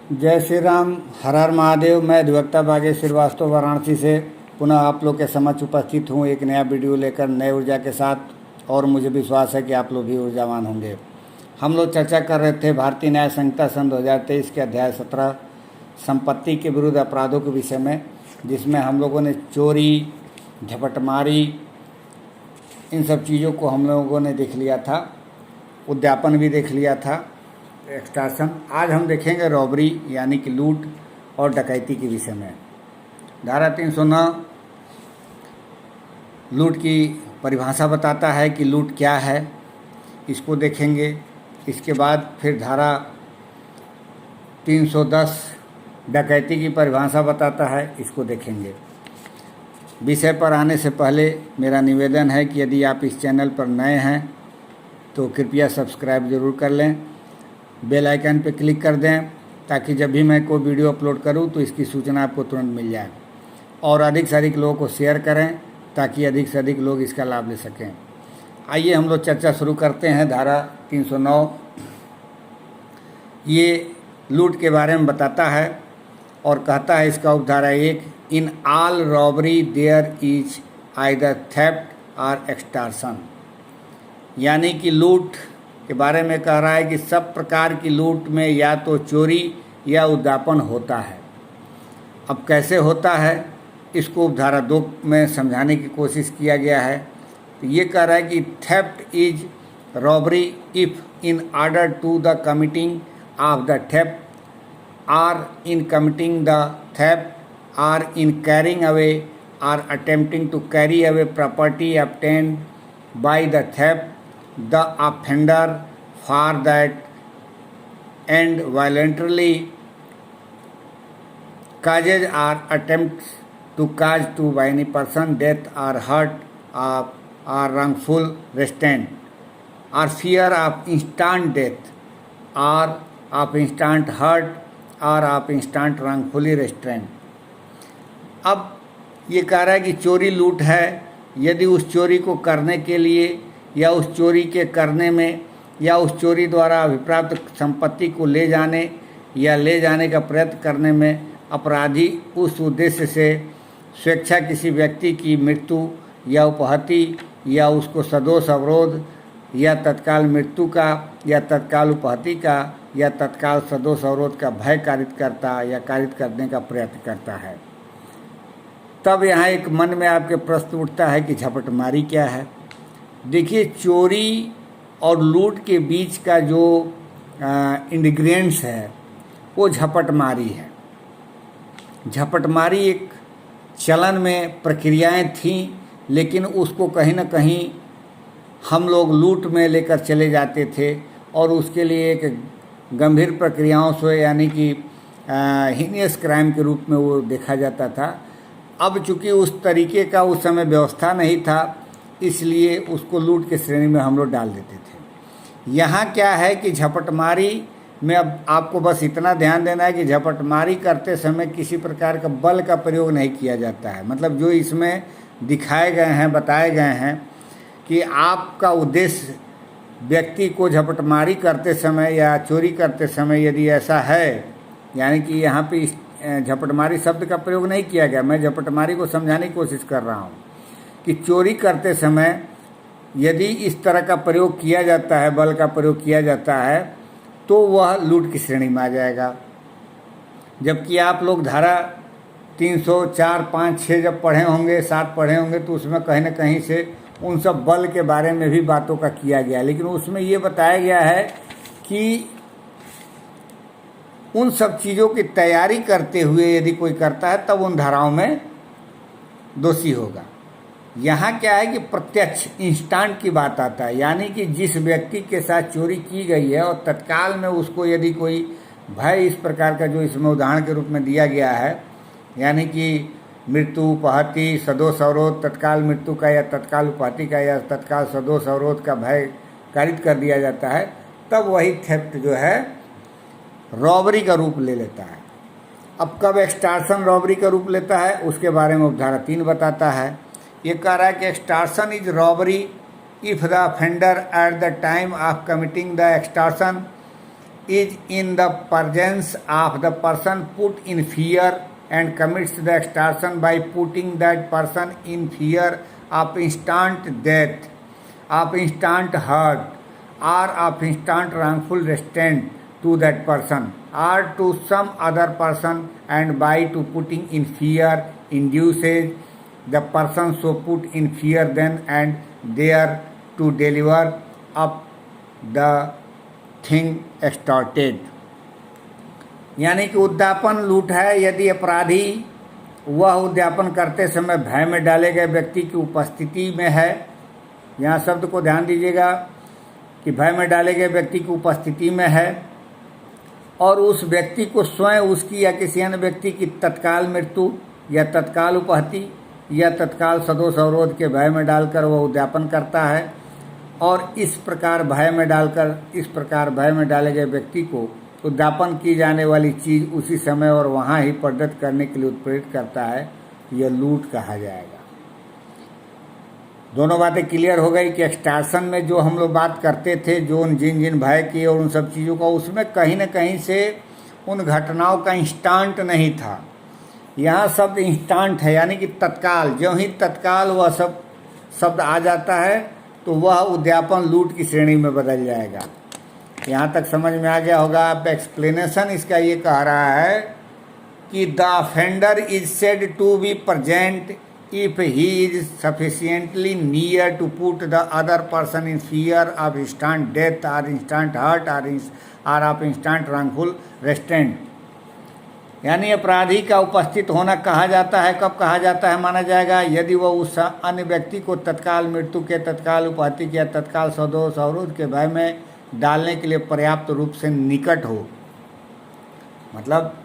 जय श्री राम, हर हर महादेव। मैं अधिवक्ता भाग्य श्रीवास्तव वाराणसी से पुनः आप लोग के समक्ष उपस्थित हूँ एक नया वीडियो लेकर नए ऊर्जा के साथ। और मुझे विश्वास है कि आप लोग भी ऊर्जावान होंगे। हम लोग चर्चा कर रहे थे भारतीय न्याय संहिता सन 2023 के अध्याय 17 संपत्ति के विरुद्ध अपराधों के विषय में, जिसमें हम लोगों ने चोरी, झपटमारी, इन सब चीज़ों को हम लोगों ने देख लिया था। उद्यापन भी देख लिया था, एक्सटॉर्शन। आज हम देखेंगे रॉबरी यानी कि लूट और डकैती के विषय में। धारा 309 लूट की परिभाषा बताता है कि लूट क्या है, इसको देखेंगे। इसके बाद फिर धारा 310 डकैती की परिभाषा बताता है, इसको देखेंगे। विषय पर आने से पहले मेरा निवेदन है कि यदि आप इस चैनल पर नए हैं तो कृपया सब्सक्राइब ज़रूर कर लें, बेल आइकन पर क्लिक कर दें ताकि जब भी मैं कोई वीडियो अपलोड करूं तो इसकी सूचना आपको तुरंत मिल जाए। और अधिक से अधिक लोगों को शेयर करें ताकि अधिक से अधिक लोग इसका लाभ ले सकें। आइए हम लोग चर्चा शुरू करते हैं। धारा 309 ये लूट के बारे में बताता है और कहता है, इसका उपधारा 1, in all robbery there is either theft और एक्सटॉर्शन। यानी कि लूट के बारे में कह रहा है कि सब प्रकार की लूट में या तो चोरी या उद्यापन होता है। अब कैसे होता है इसको उपधारा 2 में समझाने की कोशिश किया गया है। तो ये कह रहा है कि theft is robbery if in order to the committing of the theft और इन कमिटिंग द थेफ्ट और इन कैरिंग अवे और attempting to carry away property obtained by the theft, the offender for that and voluntarily causes or attempts to cause to by any person death or hurt of or wrongful restraint or fear of instant death or of instant hurt or of instant wrongfully restraint। अब ये कह रहा है कि चोरी लूट है यदि उस चोरी को करने के लिए या उस चोरी के करने में या उस चोरी द्वारा अभिप्राप्त संपत्ति को ले जाने या ले जाने का प्रयत्न करने में अपराधी उस उद्देश्य से स्वेच्छा किसी व्यक्ति की मृत्यु या उपहति या उसको सदोष अवरोध या तत्काल मृत्यु का या तत्काल उपहति का या तत्काल सदोष अवरोध का भय कारित करता या कारित करने का प्रयत्न करता है। तब यहाँ एक मन में आपके प्रश्न उठता है कि झपटमारी क्या है। देखिए, चोरी और लूट के बीच का जो इंग्रेडिएंट्स है वो झपटमारी है। झपटमारी एक चलन में प्रक्रियाएं थीं, लेकिन उसको कहीं ना कहीं हम लोग लूट में लेकर चले जाते थे और उसके लिए एक गंभीर प्रक्रियाओं से यानी कि हीनियस क्राइम के रूप में वो देखा जाता था। अब चूँकि उस तरीके का उस समय व्यवस्था नहीं था, इसलिए उसको लूट के श्रेणी में हम लोग डाल देते थे। यहाँ क्या है कि झपटमारी में अब आपको बस इतना ध्यान देना है कि झपटमारी करते समय किसी प्रकार का बल का प्रयोग नहीं किया जाता है। मतलब जो इसमें दिखाए गए हैं, बताए गए हैं कि आपका उद्देश्य व्यक्ति को झपटमारी करते समय या चोरी करते समय यदि ऐसा है, यानी कि यहाँ पे झपटमारी शब्द का प्रयोग नहीं किया गया। मैं झपटमारी को समझाने की कोशिश कर रहा हूँ कि चोरी करते समय यदि इस तरह का प्रयोग किया जाता है, बल का प्रयोग किया जाता है, तो वह लूट की श्रेणी में आ जाएगा। जबकि आप लोग धारा 304, 5, 6 जब पढ़े होंगे, 7 पढ़े होंगे, तो उसमें कहीं ना कहीं से उन सब बल के बारे में भी बातों का किया गया। लेकिन उसमें ये बताया गया है कि उन सब चीज़ों की तैयारी करते हुए यदि कोई करता है तब उन धाराओं में दोषी होगा। यहाँ क्या है कि प्रत्यक्ष इंस्टेंट की बात आता है, यानी कि जिस व्यक्ति के साथ चोरी की गई है और तत्काल में उसको यदि कोई भय इस प्रकार का जो इसमें उदाहरण के रूप में दिया गया है, यानी कि मृत्यु, उपहति, सदोष अवरोध, तत्काल मृत्यु का या तत्काल उपहति का या तत्काल सदोष अवरोध का भय कारित कर दिया जाता है, तब वही थेफ्ट जो है रॉबरी का रूप ले लेता है। अब कब एक्सटॉर्शन रॉबरी का रूप लेता है उसके बारे में उपधारा 3 बताता है। ये कह रहा है कि extortion is robbery if the offender eight the time of committing the extortion is in the presence of the person put in fear and commits the extortion by putting that person in fear of instant death, of instant hurt, or of instant wrongful restraint to that person or to some other person, and by to putting in fear induces the person so put in fear then and there to deliver up the thing extorted. यानी कि उद्यापन लूट है यदि अपराधी वह उद्यापन करते समय भय में डाले गए व्यक्ति की उपस्थिति में है। यहाँ शब्द को ध्यान दीजिएगा कि भय में डाले गए व्यक्ति की उपस्थिति में है और उस व्यक्ति को स्वयं उसकी या किसी अन्य व्यक्ति की तत्काल मृत्यु या तत्काल उपहति या तत्काल सदोष अवरोध के भय में डालकर वह उद्यापन करता है और इस प्रकार भय में डाले गए व्यक्ति को उद्यापन की जाने वाली चीज़ उसी समय और वहाँ ही प्रदत्त करने के लिए उत्प्रेरित करता है, यह लूट कहा जाएगा। दोनों बातें क्लियर हो गई कि एक्सटॉर्शन में जो हम लोग बात करते थे, जो जिन भय की और उन सब चीज़ों का, उसमें कहीं न कहीं से उन घटनाओं का इंस्टांट नहीं था। यहाँ शब्द इंस्टांट है, यानी कि तत्काल। जो ही तत्काल वह सब शब्द आ जाता है तो वह उद्यापन लूट की श्रेणी में बदल जाएगा। यहाँ तक समझ में आ गया होगा। अब एक्सप्लेनेशन इसका ये कह रहा है कि the offender is said to be present if he is sufficiently near to put the other person in fear of instant death और इंस्टेंट हर्ट और ऑफ इंस्टेंट रॉन्गफुल रेस्ट्रेंट। यानी अपराधी का उपस्थित होना कहा जाता है, कब कहा जाता है माना जाएगा, यदि वह उस अन्य व्यक्ति को तत्काल मृत्यु के, तत्काल उपहति के या तत्काल सदोष अवरोध के भय में डालने के लिए पर्याप्त रूप से निकट हो। मतलब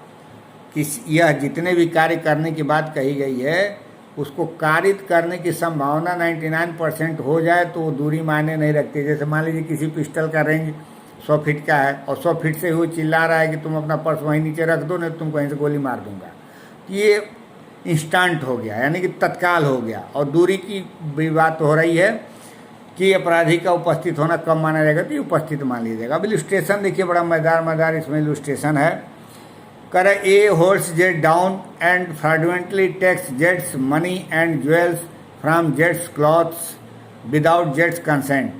कि यह जितने भी कार्य करने की बात कही गई है उसको कारित करने की संभावना 99% हो जाए तो वो दूरी मायने नहीं रखती। जैसे मान लीजिए किसी पिस्टल का रेंज 100 फीट का है और 100 फीट से ही वो चिल्ला रहा है कि तुम अपना पर्स वहीं नीचे रख दो, नहीं तुम कहीं से गोली मार दूंगा। ये इंस्टेंट हो गया, यानी कि तत्काल हो गया। और दूरी की भी बात हो रही है कि अपराधी का उपस्थित होना कब माना जाएगा, तो उपस्थित मान लीजिएगा। अब इलुस्ट्रेशन देखिए, बड़ा मज़ेदार इसमें इलुस्ट्रेशन है। करे ए holds Z down and fraudulently takes Jades money and jewels from Jades clothes without Jades consent.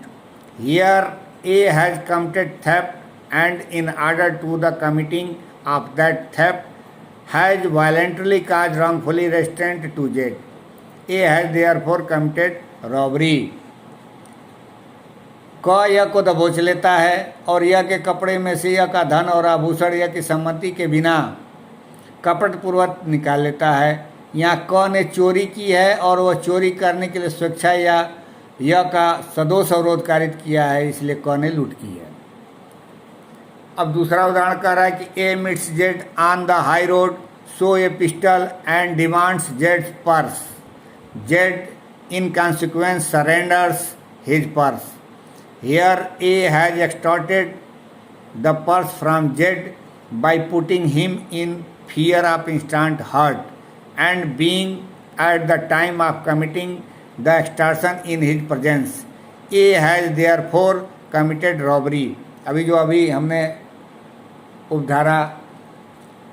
Here A has committed theft and in order to the committing of that theft has violently caused wrongfully restraint to Z. A has therefore committed robbery. क यह को दबोच लेता है और यह के कपड़े में से यह का धन और आभूषण यह की सम्मति के बिना कपटपूर्वक निकाल लेता है। यहाँ क ने चोरी की है और वह चोरी करने के लिए स्वेच्छा या यह का सदोष अवरोध कारित किया है, इसलिए क ने लूट की है। अब दूसरा उदाहरण कह रहा है कि A meets Z on the high road so A pistol and demands जेड्स purse. Z in consequence surrenders his purse. Here A has extorted the purse from Z by putting him in fear of instant hurt and being at the time of committing the extortion in his presence. A has therefore committed robbery. अभी हमने उपधारा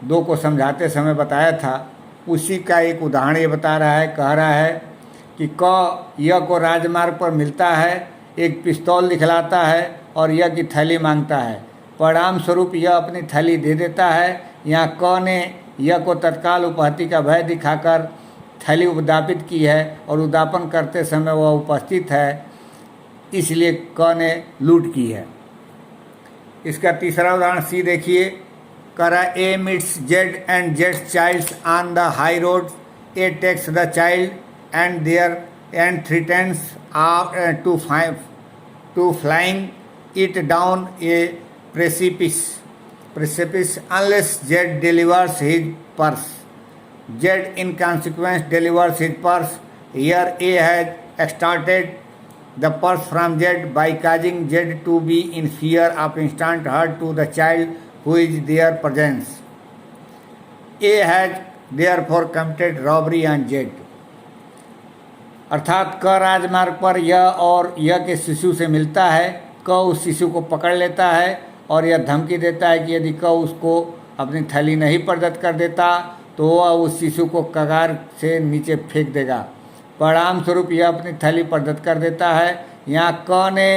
2 को समझाते समय बताया था, उसी का एक उदाहरण ये बता रहा है। कह रहा है कि क यह को राजमार्ग पर मिलता है, एक पिस्तौल दिखलाता है और यह की थैली मांगता है। परिणाम स्वरूप यह अपनी थैली दे देता है। यहाँ क ने यह को तत्काल उपहति का भय दिखाकर थैली उद्यापित की है और उद्यापन करते समय वह उपस्थित है, इसलिए क ने लूट की है। इसका तीसरा उदाहरण सी देखिए। करा ए मीट्स जेड एंड जेड्स child on the high road. A takes the child and there and threatens to flying it down a precipice unless Z delivers his purse. Z in consequence delivers his purse. Here A has extorted the purse from Z by causing Z to be in fear of instant hurt to the child who is their presence. A has therefore committed robbery on Z. अर्थात क राजमार्ग पर यह और यह के शिशु से मिलता है। क उस शिशु को पकड़ लेता है और यह धमकी देता है कि यदि कौ उसको अपनी थैली नहीं प्रदत्त कर देता तो वह उस शिशु को कगार से नीचे फेंक देगा। परिणाम स्वरूप यह अपनी थैली प्रदत्त कर देता है। यहाँ क ने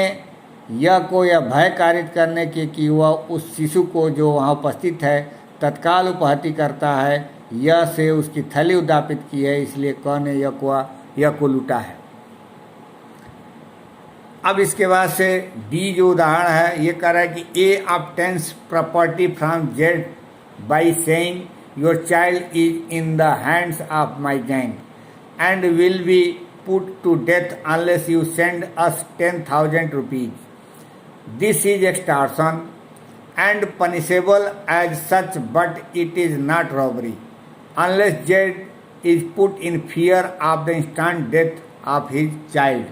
यह को यह भय कारित करने के कि वह उस शिशु को जो वहाँ उपस्थित है तत्काल उपहति करता है, यह से उसकी थैली उद्यापित की है, इसलिए क ने यह को लूटा है। अब इसके बाद से डी जो उदाहरण है ये कह रहा है कि A obtains property from Z by saying your child is in the hands of my gang and will be put to death unless you send us 10,000 rupees. This is extortion and punishable as such, but it is not robbery unless Jed is put in fear of the instant death of his child।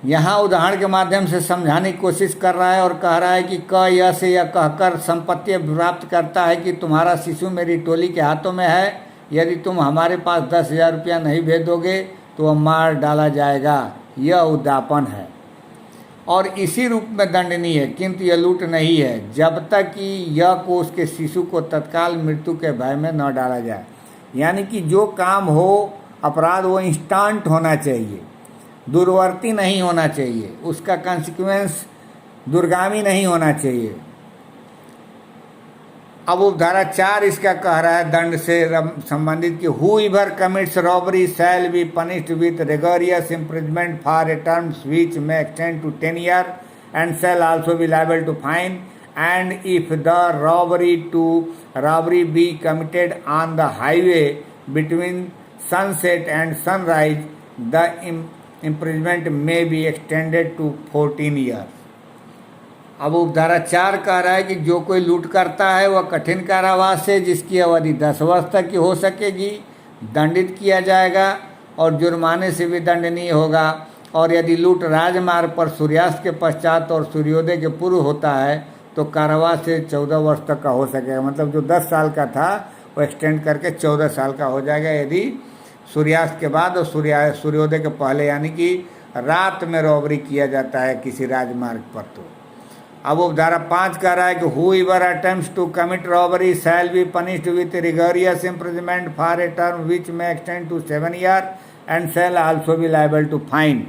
यहाँ उदाहरण के माध्यम से समझाने की कोशिश कर रहा है और कह रहा है कि क यह से यह कहकर संपत्ति प्राप्त करता है कि तुम्हारा शिशु मेरी टोली के हाथों में है, यदि तुम हमारे पास 10,000 रुपया नहीं भेज दोगे तो वह मार डाला जाएगा। यह उद्यापन है और इसी रूप में दंडनीय है, किंतु यह लूट नहीं है जब तक कि यह को उसके शिशु को तत्काल मृत्यु के भय में न डाला जाए। यानी कि जो काम हो अपराध वो इंस्टेंट होना चाहिए, दूरवर्ती नहीं होना चाहिए, उसका कॉन्सिक्वेंस दूरगामी नहीं होना चाहिए। अब उपधारा 4 इसका कह रहा है दंड से संबंधित कि whoever commits robbery shall be punished with rigorous imprisonment for a term which may extend to 10 years and shall also be liable to fine, and if the robbery be committed on the highway between sunset and sunrise, the imprisonment may be extended to 14 years। अब उपधारा 4 कह रहा है कि जो कोई लूट करता है वह कठिन कारावास से जिसकी अवधि 10 वर्ष तक की हो सकेगी दंडित किया जाएगा और जुर्माने से भी दंडनीय होगा। और यदि लूट राजमार्ग पर सूर्यास्त के पश्चात और सूर्योदय के पूर्व होता है तो कारावास से 14 वर्ष तक का हो सकेगा। मतलब जो 10 साल का था वो एक्सटेंड करके 14 साल का हो जाएगा यदि सूर्यास्त के बाद और सूर्योदय के पहले, यानी कि रात में रॉबरी किया जाता है किसी राजमार्ग पर। तो अब उपधारा 5 कह रहा है कि whoever attempts to commit robbery shall be punished with rigorous imprisonment for a term which may extend to 7 years and shall also be liable to fine।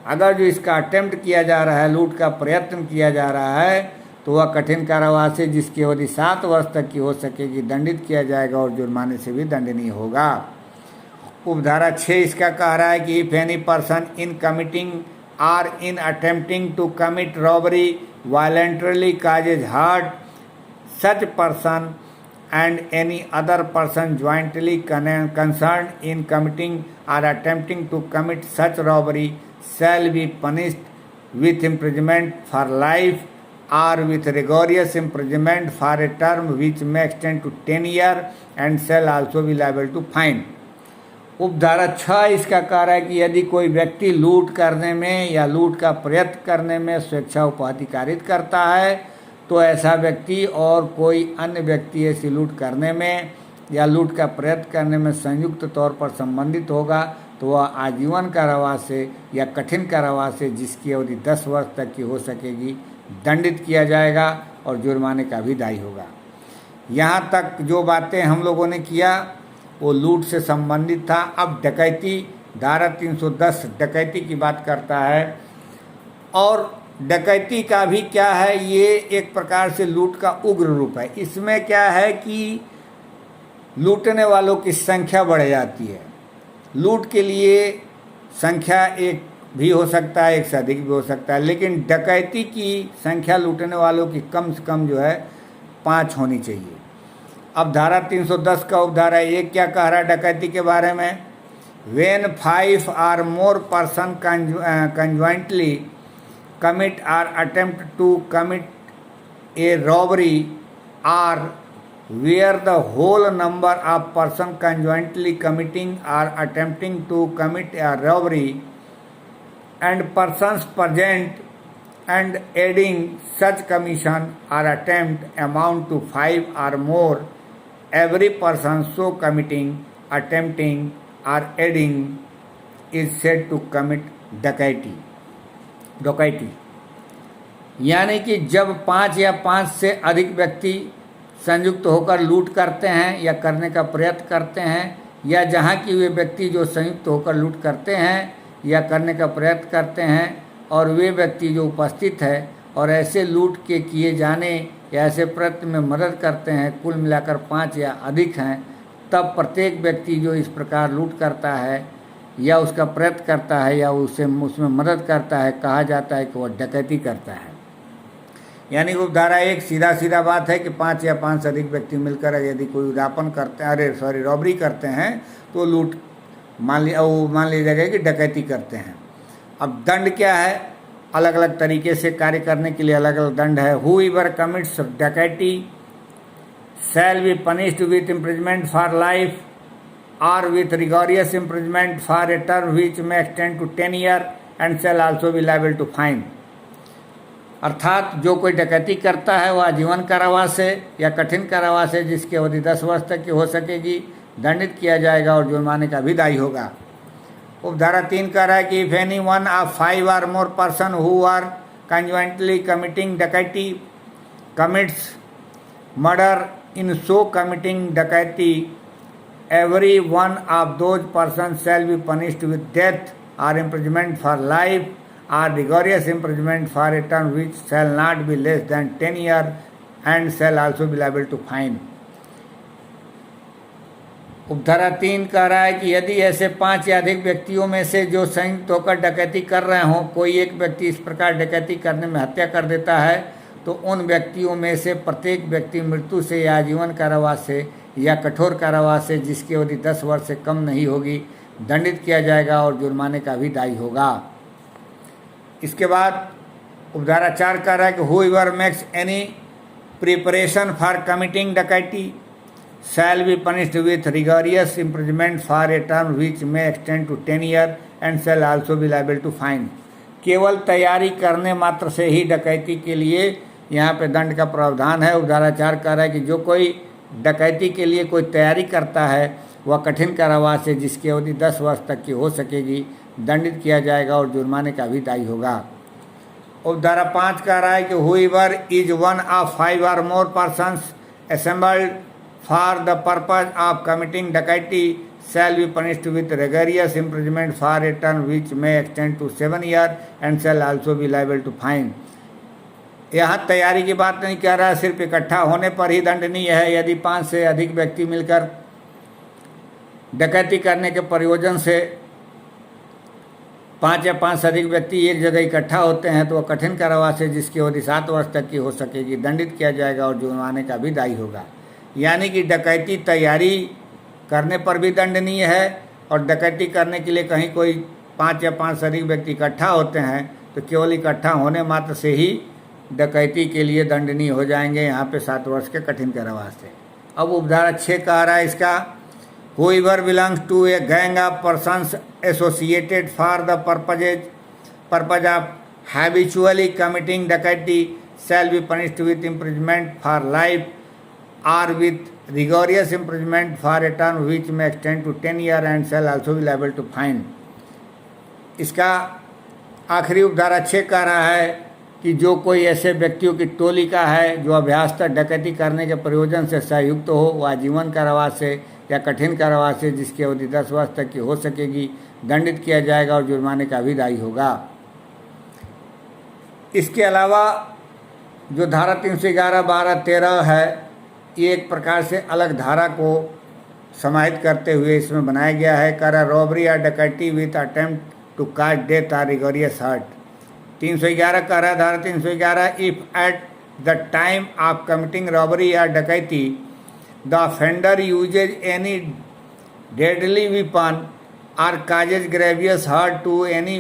अगर जो इसका अटेम्प्ट किया जा रहा है, लूट का प्रयत्न किया जा रहा है, तो वह कठिन कारावास है जिसकी अवधि 7 वर्ष तक की हो सकेगी दंडित किया जाएगा और जुर्माने से भी दंडनीय होगा। उपधारा 6 इसका कह रहा है कि if any person in committing or in attempting to commit robbery voluntarily causes hurt, such person and any other person jointly concerned in committing or attempting to commit such robbery shall be punished with imprisonment for life or with rigorous imprisonment for a term which may extend to 10 years and shall also be liable to fine। उपधारा 6 इसका कह रहा है कि यदि कोई व्यक्ति लूट करने में या लूट का प्रयत्न करने में स्वेच्छा उपहति कारित करता है तो ऐसा व्यक्ति और कोई अन्य व्यक्ति ऐसी लूट करने में या लूट का प्रयत्न करने में संयुक्त तौर पर संबंधित होगा तो वह आजीवन कारावास से या कठिन कारावास से जिसकी अवधि 10 वर्ष तक की हो सकेगी दंडित किया जाएगा और जुर्माने का भी दायी होगा। यहाँ तक जो बातें हम लोगों ने किया वो लूट से संबंधित था। अब डकैती, धारा 310 डकैती की बात करता है और डकैती का भी क्या है, ये एक प्रकार से लूट का उग्र रूप है। इसमें क्या है कि लूटने वालों की संख्या बढ़ जाती है। लूट के लिए संख्या एक भी हो सकता है, एक से अधिक भी हो सकता है, लेकिन डकैती की संख्या लूटने वालों की कम से कम जो है 5 होनी चाहिए। अब धारा 310 का उपधारा 1 क्या कह रहा है डकैती के बारे में? When 5 or more person conjointly commit or attempt to commit a robbery, or where the whole number of person conjointly committing or attempting to commit a robbery and persons present and aiding such commission or attempt amount to 5 or more, every person so committing, attempting or aiding is said to commit डकैती। यानी कि जब 5 या 5 से अधिक व्यक्ति संयुक्त होकर लूट करते हैं या करने का प्रयत्न करते हैं, या जहाँ की वे व्यक्ति जो संयुक्त होकर लूट करते हैं या करने का प्रयत्न करते हैं और वे व्यक्ति जो उपस्थित है और ऐसे लूट के किए जाने या ऐसे प्रयत्न में मदद करते हैं, कुल मिलाकर 5 या अधिक हैं, तब प्रत्येक व्यक्ति जो इस प्रकार लूट करता है या उसका प्रयत्न करता है या उसमें मदद करता है, कहा जाता है कि वह डकैती करता है। यानी उपधारा 1 सीधा बात है कि 5 या 5 से अधिक व्यक्ति मिलकर यदि कोई उद्यापन करते हैं, रॉबरी करते हैं तो लूट मान लिया जाएगा कि डकैती करते हैं। अब दंड क्या है? अलग अलग तरीके से कार्य करने के लिए अलग अलग दंड है। हूएवर कमिट्स डकैती shall be punished with imprisonment for life or with rigorous imprisonment for a term which may extend to 10 years and shall also be liable to fine। अर्थात जो कोई डकैती करता है वह आजीवन कारावास से या कठिन कारावास से जिसकी अवधि 10 वर्ष तक की हो सकेगी दंडित किया जाएगा और जुर्माने का भी दायी होगा। उपधारा 3 कह रहा है कि if any one of 5 or more person who are conjointly committing डकैती commits murder in so committing डकैती every one of those persons shall be punished with death or imprisonment for life or rigorous imprisonment for a term which shall not be less than 10 years and shall also be liable to fine। उपधारा 3 कह रहा है कि यदि ऐसे 5 या अधिक व्यक्तियों में से जो संयुक्त होकर डकैती कर रहे हों, कोई एक व्यक्ति इस प्रकार डकैती करने में हत्या कर देता है तो उन व्यक्तियों में से प्रत्येक व्यक्ति मृत्यु से या आजीवन कारावास से या कठोर कारावास से जिसकी अवधि 10 वर्ष से कम नहीं होगी दंडित किया जाएगा और जुर्माने का भी दायी होगा। इसके बाद उपधारा 4 कह रहा है कि whoever makes any preparation for committing डकैती shall be punished with rigorous imprisonment for a term which may extend to 10 years and shall also be liable to fine। केवल तैयारी करने मात्र से ही डकैती के लिए यहाँ पे दंड का प्रावधान है। उपधारा 4 कह रहा है कि जो कोई डकैती के लिए कोई तैयारी करता है वह कठिन कारावास से जिसकी अवधि 10 वर्ष तक की हो सकेगी दंडित किया जाएगा और जुर्माने का भी दायी होगा। उपधारा 5 कह रहा है कि whoever is one of 5 or more persons assembled for the purpose of committing डकैती shall be punished with rigorous imprisonment for a term which may extend to 7 years and shall also be liable to fine। यहाँ तैयारी की बात नहीं कह रहा है, सिर्फ इकट्ठा होने पर ही दंडनीय है। यदि 5 से अधिक व्यक्ति मिलकर डकैती करने के प्रयोजन से 5 या 5 से अधिक व्यक्ति एक जगह इकट्ठा होते हैं तो वह कठिन कारावास से जिसकी अवधि 7 वर्ष तक की हो सकेगी दंडित किया जाएगा और जुर्माने का भी दायी होगा। यानी कि डकैती तैयारी करने पर भी दंडनीय है और डकैती करने के लिए कहीं कोई 5 या 5 से अधिक व्यक्ति इकट्ठा होते हैं तो केवल इकट्ठा होने मात्र से ही डकैती के लिए दंडनीय हो जाएंगे, यहाँ पे 7 वर्ष के कठिन कारावास से। अब उपधारा 6 कह रहा है इसका whoever belongs to a gang of persons associated for the purpose of habitually committing डकैती shall be punished with imprisonment for life or with rigorous imprisonment for a term which may extend to 10 years and shall also be liable to fine। इसका आखिरी उपधारा 6 कह रहा है कि जो कोई ऐसे व्यक्तियों की टोली का है जो अभ्यासतः डकैती करने के प्रयोजन से संयुक्त हो वह आजीवन कारावास से या कठिन कारावास से जिसकी अवधि 10 वर्ष तक की हो सकेगी दंडित किया जाएगा और जुर्माने का भी दायी होगा। इसके अलावा जो धारा 311, 12, 13 है ये एक प्रकार से अलग धारा को समाहित करते हुए इसमें बनाया गया है। करा रॉबरी या डकैती with attempt to cause death or rigorous hurt. 311 कह रहा है धारा 311 if at the time of committing robbery या डकैती the offender uses any deadly weapon or causes grievous hurt to any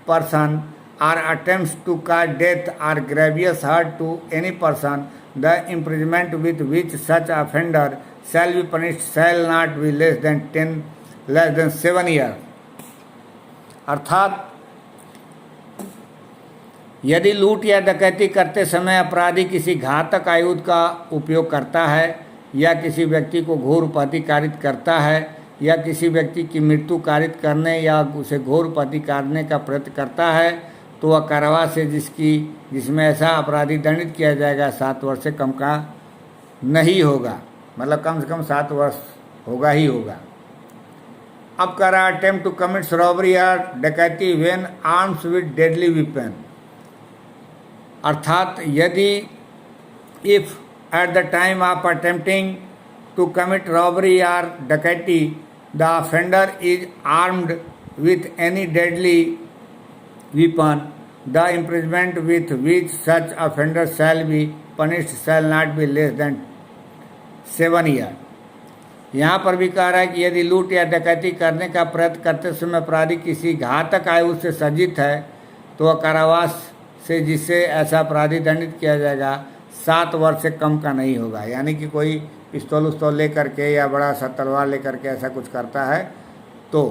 person or attempts to cause death or grievous hurt to any person, the imprisonment with which such offender shall be punished shall not be less than 7 years। अर्थात यदि लूट या डकैती करते समय अपराधी किसी घातक आयुध का उपयोग करता है या किसी व्यक्ति को घोर उपाधि कारित करता है या किसी व्यक्ति की मृत्यु कारित करने या उसे घोर उपाधि करने का प्रयत्न करता है तो वह कारावास है जिसमें ऐसा अपराधी दंडित किया जाएगा 7 वर्ष से कम का नहीं होगा, मतलब कम से कम 7 वर्ष होगा ही होगा। अब कह रहा अटेम्प्ट टू कमिट रॉबरी और डकैती when arms with deadly weapon, अर्थात यदि if at the time of attempting to commit robbery और डकैती the offender is armed with any deadly weapon, the imprisonment with which such offender shall be punished shall not be less than 7 years। यहाँ पर भी कह रहा है कि यदि लूट या डकैती करने का प्रयत्न करते समय अपराधी किसी घातक आयु से सज्जित है तो वह कारावास से जिससे ऐसा अपराधी दंडित किया जाएगा 7 वर्ष से कम का नहीं होगा। यानी कि कोई पिस्तौल उस्तौल लेकर के या बड़ा सा तलवार लेकर के ऐसा कुछ करता है तो।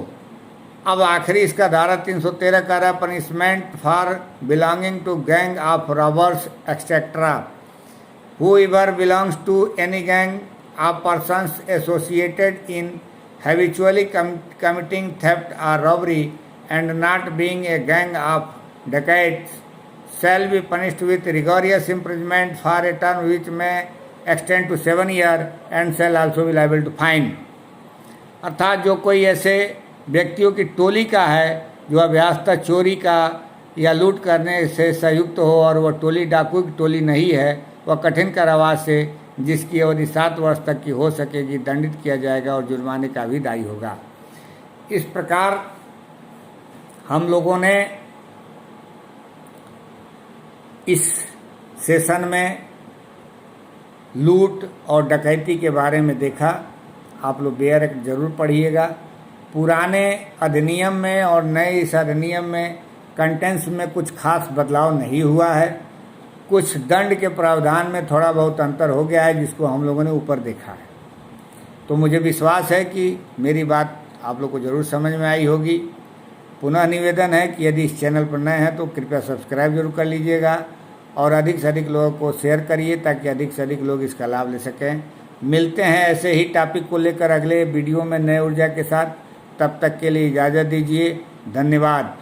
अब आखिरी इसका धारा 313 का रहा punishment for belonging to gang of robbers etcetera, whoever belongs to any gang of persons associated in habitually committing theft or robbery and not being a gang of dacoits shall be punished with rigorous imprisonment for a term which may extend to 7 years and shall also be liable to fine। अर्थात जो कोई ऐसे व्यक्तियों की टोली का है जो अभ्यासतः चोरी का या लूट करने से संयुक्त हो और वह टोली डाकू की टोली नहीं है, वह कठिन कारावास से जिसकी अवधि 7 वर्ष तक की हो सकेगी दंडित किया जाएगा और जुर्माने का भी दायी होगा। इस प्रकार हम लोगों ने इस सेशन में लूट और डकैती के बारे में देखा। आप लोग बेयर जरूर पढ़िएगा। पुराने अधिनियम में और नए इस अधिनियम में कंटेंट्स में कुछ खास बदलाव नहीं हुआ है। कुछ दंड के प्रावधान में थोड़ा बहुत अंतर हो गया है जिसको हम लोगों ने ऊपर देखा है। तो मुझे विश्वास है कि मेरी बात आप लोग को ज़रूर समझ में आई होगी। पुनः निवेदन है कि यदि इस चैनल पर नए हैं तो कृपया सब्सक्राइब जरूर कर लीजिएगा और अधिक से अधिक लोगों को शेयर करिए ताकि अधिक से अधिक लोग इसका लाभ ले सकें। मिलते हैं ऐसे ही टॉपिक को लेकर अगले वीडियो में नए ऊर्जा के साथ। तब तक के लिए इजाज़त दीजिए। धन्यवाद।